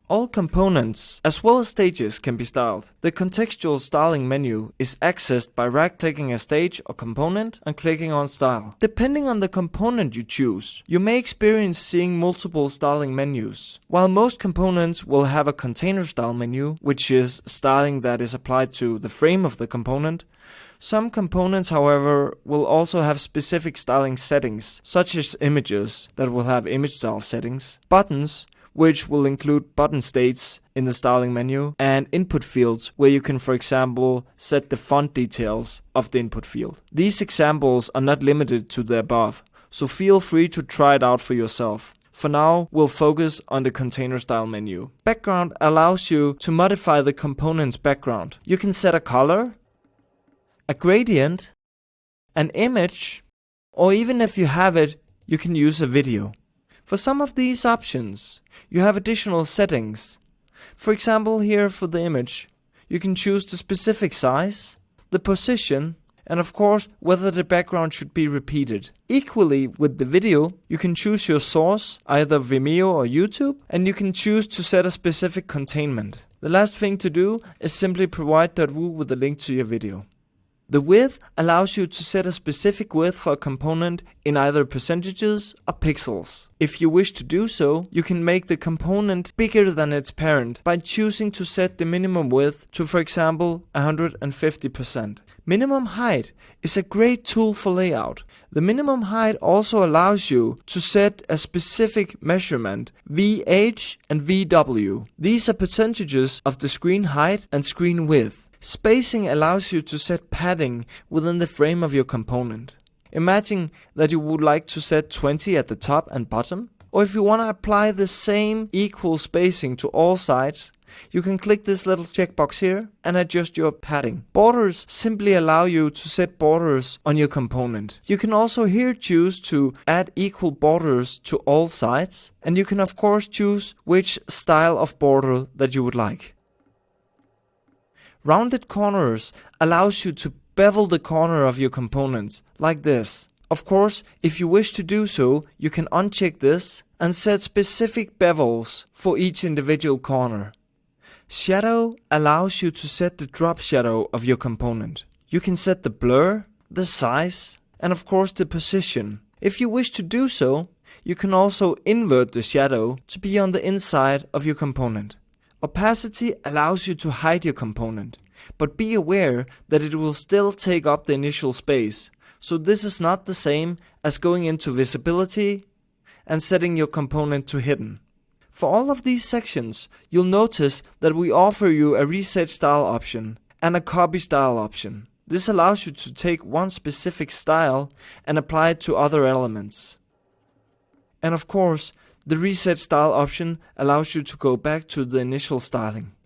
All components, as well as stages, can be styled. The contextual styling menu is accessed by right-clicking a stage or component and clicking on Style. Depending on the component you choose, you may experience seeing multiple styling menus. While most components will have a container style menu, which is styling that is applied to the frame of the component, some components, however, will also have specific styling settings, such as images that will have image style settings, buttons, which will include button states in the styling menu, and input fields where you can, for example, set the font details of the input field. These examples are not limited to the above, so feel free to try it out for yourself. For now, we'll focus on the container style menu. Background allows you to modify the component's background. You can set a color, a gradient, an image, or even if you have it, you can use a video. For some of these options, you have additional settings. For example, here for the image, you can choose the specific size, the position, and of course, whether the background should be repeated. Equally with the video, you can choose your source, either Vimeo or YouTube, and you can choose to set a specific containment. The last thing to do is simply provide .wu with a link to your video. The width allows you to set a specific width for a component in either percentages or pixels. If you wish to do so, you can make the component bigger than its parent by choosing to set the minimum width to, for example, 150%. Minimum height is a great tool for layout. The minimum height also allows you to set a specific measurement, VH and VW. These are percentages of the screen height and screen width. Spacing allows you to set padding within the frame of your component. Imagine that you would like to set 20 at the top and bottom, or if you want to apply the same equal spacing to all sides, you can click this little checkbox here and adjust your padding. Borders simply allow you to set borders on your component. You can also here choose to add equal borders to all sides, and you can of course choose which style of border that you would like. Rounded corners allows you to bevel the corner of your components, like this. Of course, if you wish to do so, you can uncheck this and set specific bevels for each individual corner. Shadow allows you to set the drop shadow of your component. You can set the blur, the size, and of course the position. If you wish to do so, you can also invert the shadow to be on the inside of your component. Opacity allows you to hide your component, but be aware that it will still take up the initial space, so this is not the same as going into visibility and setting your component to hidden. For all of these sections, you'll notice that we offer you a reset style option and a copy style option. This allows you to take one specific style and apply it to other elements. And of course, the reset style option allows you to go back to the initial styling.